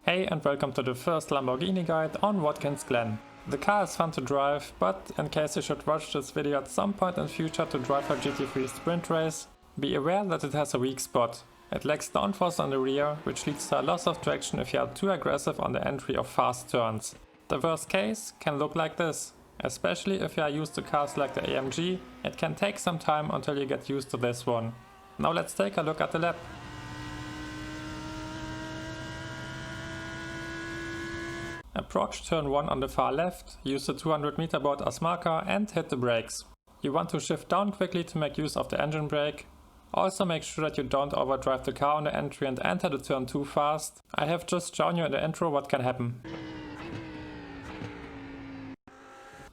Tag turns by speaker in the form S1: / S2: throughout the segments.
S1: Hey and welcome to the first Lamborghini guide on Watkins Glen. The car is fun to drive, but in case you should watch this video at some point in future to drive a GT3 sprint race, be aware that it has a weak spot. It lacks downforce on the rear, which leads to a loss of traction if you are too aggressive on the entry of fast turns. The worst case can look like this. Especially if you are used to cars like the AMG, it can take some time until you get used to this one. Now let's take a look at the lap. Approach turn 1 on the far left, use the 200 meter board as marker and hit the brakes. You want to shift down quickly to make use of the engine brake. Also make sure that you don't overdrive the car on the entry and enter the turn too fast. I have just shown you in the intro what can happen.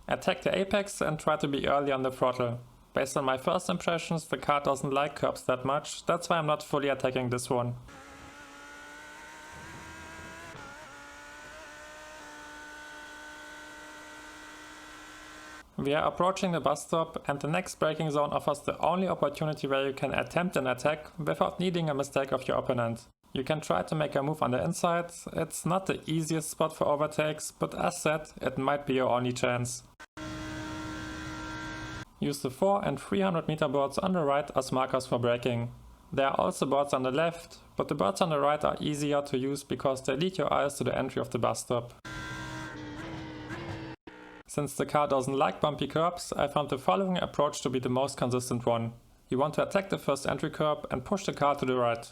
S1: Attack the apex and try to be early on the throttle. Based on my first impressions, the car doesn't like curbs that much, that's why I'm not fully attacking this one. We are approaching the bus stop and the next braking zone offers the only opportunity where you can attempt an attack without needing a mistake of your opponent. You can try to make a move on the inside. It's not the easiest spot for overtakes, but as said, it might be your only chance. Use the 4 and 300 meter boards on the right as markers for braking. There are also boards on the left, but the boards on the right are easier to use because they lead your eyes to the entry of the bus stop. Since the car doesn't like bumpy curbs, I found the following approach to be the most consistent one. You want to attack the first entry curb and push the car to the right.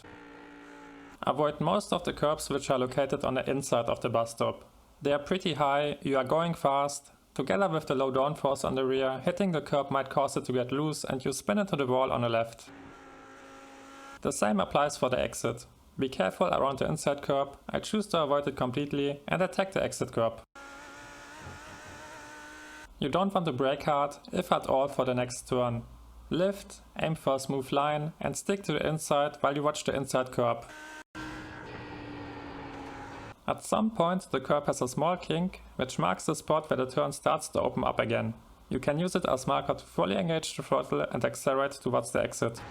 S1: Avoid most of the curbs which are located on the inside of the bus stop. They are pretty high, you are going fast. Together with the low downforce on the rear, hitting the curb might cause it to get loose and you spin into the wall on the left. The same applies for the exit. Be careful around the inside curb, I choose to avoid it completely and attack the exit curb. You don't want to brake hard, if at all, for the next turn. Lift, aim for a smooth line and stick to the inside while you watch the inside curb. At some point the curb has a small kink, which marks the spot where the turn starts to open up again. You can use it as marker to fully engage the throttle and accelerate towards the exit.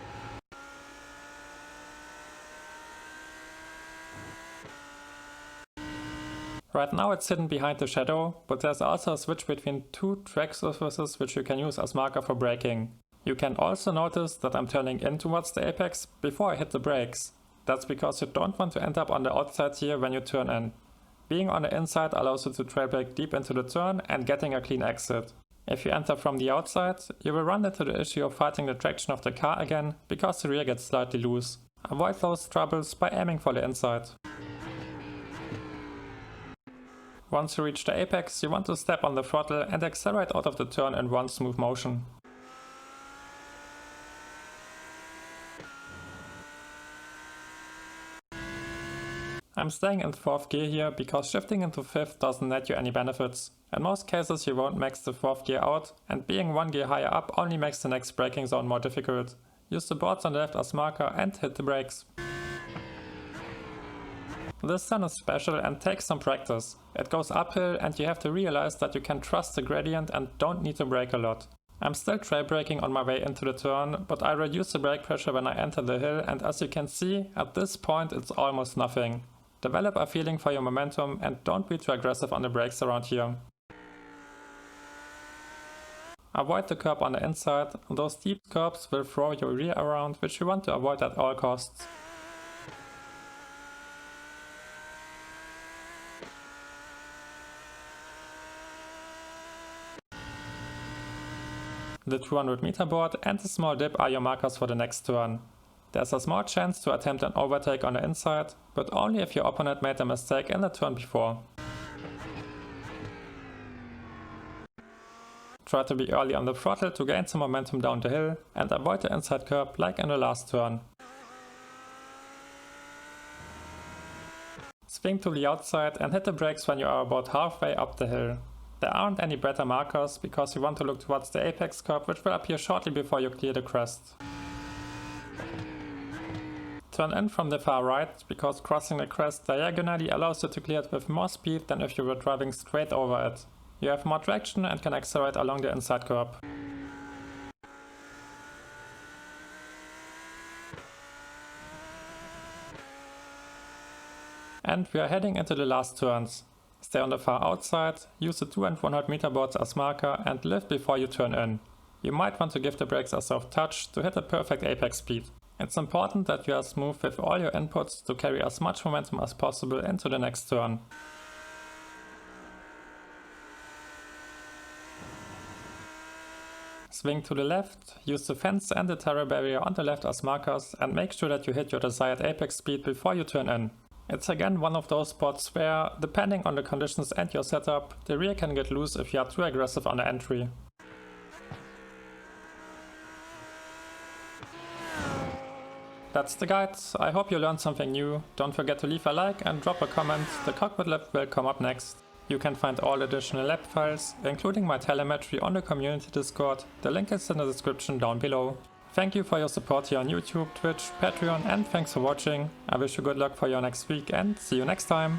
S1: Right now it's hidden behind the shadow, but there's also a switch between two track surfaces which you can use as marker for braking. You can also notice that I'm turning in towards the apex before I hit the brakes. That's because you don't want to end up on the outside here when you turn in. Being on the inside allows you to trail brake deep into the turn and getting a clean exit. If you enter from the outside, you will run into the issue of fighting the traction of the car again because the rear gets slightly loose. Avoid those troubles by aiming for the inside. Once you reach the apex, you want to step on the throttle and accelerate out of the turn in one smooth motion. I'm staying in 4th gear here because shifting into 5th doesn't net you any benefits. In most cases you won't max the 4th gear out, and being 1 gear higher up only makes the next braking zone more difficult. Use the boards on the left as marker and hit the brakes. This turn is special and takes some practice. It goes uphill and you have to realize that you can trust the gradient and don't need to brake a lot. I'm still trail braking on my way into the turn, but I reduce the brake pressure when I enter the hill, and as you can see, at this point it's almost nothing. Develop a feeling for your momentum and don't be too aggressive on the brakes around here. Avoid the curb on the inside, those steep curbs will throw your rear around, which you want to avoid at all costs. The 200 meter board and the small dip are your markers for the next turn. There's a small chance to attempt an overtake on the inside, but only if your opponent made a mistake in the turn before. Try to be early on the throttle to gain some momentum down the hill and avoid the inside curb like in the last turn. Swing to the outside and hit the brakes when you are about halfway up the hill. There aren't any better markers because you want to look towards the apex curb, which will appear shortly before you clear the crest. Turn in from the far right because crossing the crest diagonally allows you to clear it with more speed than if you were driving straight over it. You have more traction and can accelerate along the inside curb. and And we are heading into the last turns. Stay on the far outside, use the 2 and 100 meter boards as marker and lift before you turn in. You might want to give the brakes a soft touch to hit a perfect apex speed. It's important that you are smooth with all your inputs to carry as much momentum as possible into the next turn. Swing to the left, use the fence and the terror barrier on the left as markers and make sure that you hit your desired apex speed before you turn in. It's again one of those spots where, depending on the conditions and your setup, the rear can get loose if you are too aggressive on the entry. That's the guide. I hope you learned something new. Don't forget to leave a like and drop a comment. The cockpit lab will come up next. You can find all additional lab files, including my telemetry, on the community Discord. The link is in the description down below. Thank you for your support here on YouTube, Twitch, Patreon, and thanks for watching. I wish you good luck for your next week and see you next time.